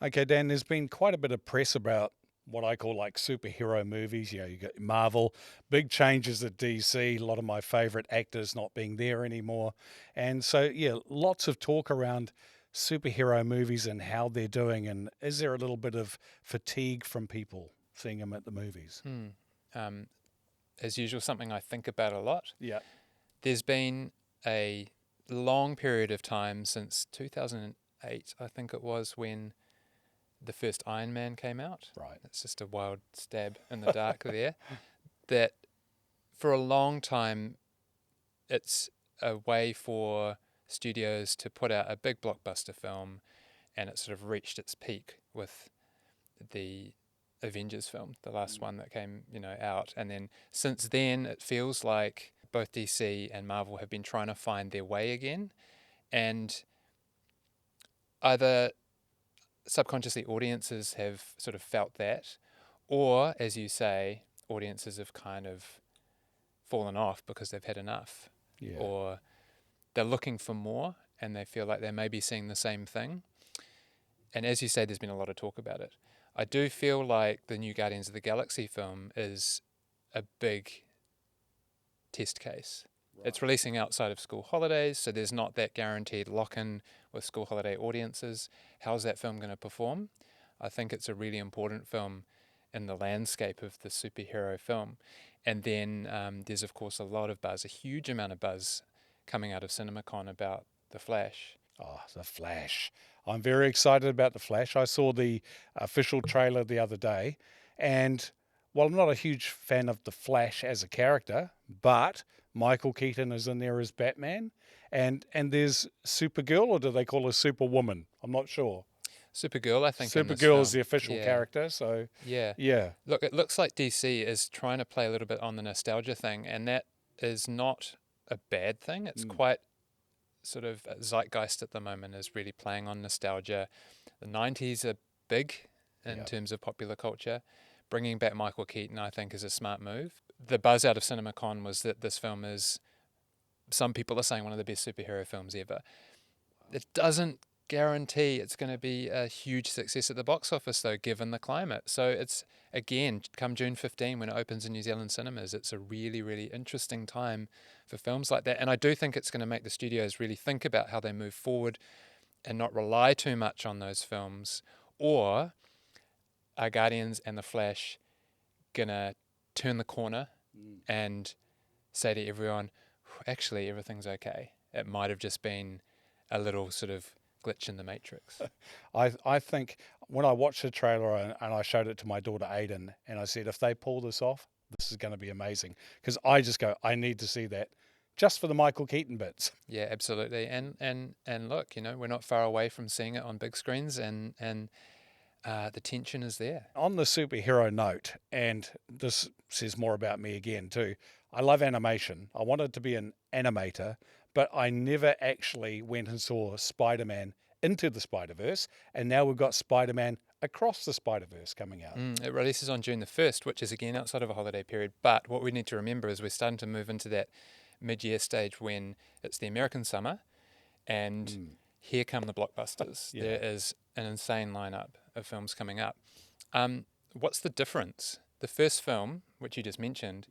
Okay, Dan, there's been quite a bit of press about what I call like superhero movies. You got Marvel, big changes at DC, a lot of my favorite actors not being there anymore. And so, yeah, lots of talk around superhero movies and how they're doing. And is there a little bit of fatigue from people seeing them at the movies? Hmm. Um, as usual, something I think about a lot. Yeah, There's been a long period of time since 2008, I think it was, when the first Iron Man came out. right. It's just a wild stab in the dark there. That for a long time, it's a way for studios to put out a big blockbuster film, and it sort of reached its peak with the Avengers film, the last one that came, out. And then since then, it feels like both DC and Marvel have been trying to find their way again. And either subconsciously audiences have sort of felt that, or, as you say, audiences have kind of fallen off because they've had enough, Yeah. or they're looking for more and they feel like they may be seeing the same thing. And as you say, there's been a lot of talk about it. I do feel like the new Guardians of the Galaxy film is a big test case. It's Right. releasing outside of school holidays, so there's not that guaranteed lock in with school holiday audiences. How's that film going to perform? I think it's a really important film in the landscape of the superhero film. And then there's, of course, a lot of buzz, a huge amount of buzz coming out of CinemaCon about The Flash. Oh, The Flash. I'm very excited about The Flash. I saw the official trailer the other day, and while I'm not a huge fan of The Flash as a character, but Michael Keaton is in there as Batman, and there's Supergirl, or do they call her Superwoman? I'm not sure. Supergirl, I think, in this Supergirl is the film. official Yeah, character, so yeah. yeah. Look, it looks like DC is trying to play a little bit on the nostalgia thing, and that is not a bad thing. It's Mm, quite sort of zeitgeist at the moment, is really playing on nostalgia. The 90s are big in yeah. terms of popular culture. Bringing back Michael Keaton, I think, is a smart move. The buzz out of CinemaCon was that this film is, some people are saying, one of the best superhero films ever. It doesn't guarantee it's going to be a huge success at the box office, though, given the climate. So it's, again, come June 15 when it opens in New Zealand cinemas, it's a really, really interesting time for films like that. And I do think it's going to make the studios really think about how they move forward and not rely too much on those films. Or are Guardians and The Flash going to turn the corner Mm. and say to everyone, actually, everything's okay? It might have just been a little sort of glitch in the matrix. I think when I watched the trailer and I showed it to my daughter Aiden, and I said, if they pull this off, this is going to be amazing. Because I just go, I need to see that just for the Michael Keaton bits. Yeah, absolutely. And look, we're not far away from seeing it on big screens, and the tension is there. On the superhero note, and this says more about me again, too, I love animation. I wanted to be an animator, but I never actually went and saw Spider Man into the Spider-Verse. And now we've got Spider Man across the Spider-Verse coming out. It releases on June the 1st, which is again outside of a holiday period. But what we need to remember is we're starting to move into that mid-year stage when it's the American summer, and Mm, here come the blockbusters. yeah. There is an insane lineup of films coming up. What's the difference? The first film, which you just mentioned,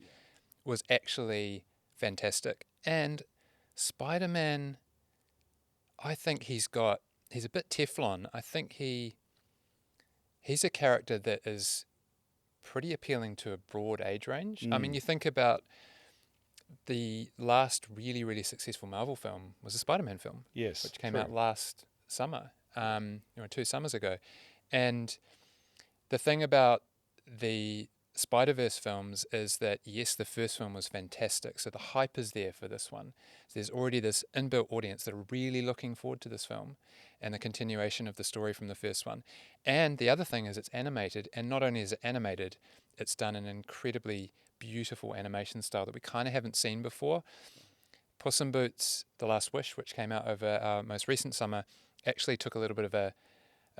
was actually fantastic. And Spider Man, I think he's a bit Teflon. I think he's a character that is pretty appealing to a broad age range. I mean, Mm, you think about the last really, really successful Marvel film was a Spider Man film, yes, which came true. out last summer, 2 summers ago. And the thing about the Spider-Verse films is that, yes, the first film was fantastic. So the hype is there for this one. So there's already this inbuilt audience that are really looking forward to this film and the continuation of the story from the first one. And the other thing is it's animated. And not only is it animated, it's done in an incredibly beautiful animation style that we kind of haven't seen before. Puss in Boots: The Last Wish, which came out over our most recent summer, actually took a little bit of a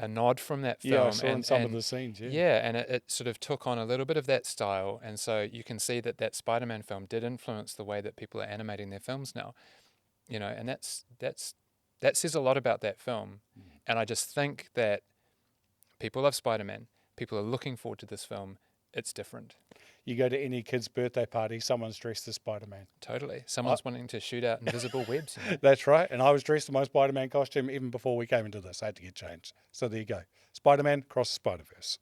nod from that Yeah, I film, saw in and some of and the scenes, yeah. yeah, and it sort of took on a little bit of that style, and so you can see that that Spider-Man film did influence the way that people are animating their films now, and that says a lot about that film, Mm. and I just think that People love Spider-Man. People are looking forward to this film. It's different. You go to any kid's birthday party, someone's dressed as Spider-Man. Totally. Someone's wanting to shoot out invisible webs. That's right. And I was dressed in my Spider-Man costume even before we came into this. I had to get changed. So there you go. Spider-Man cross Spider-Verse.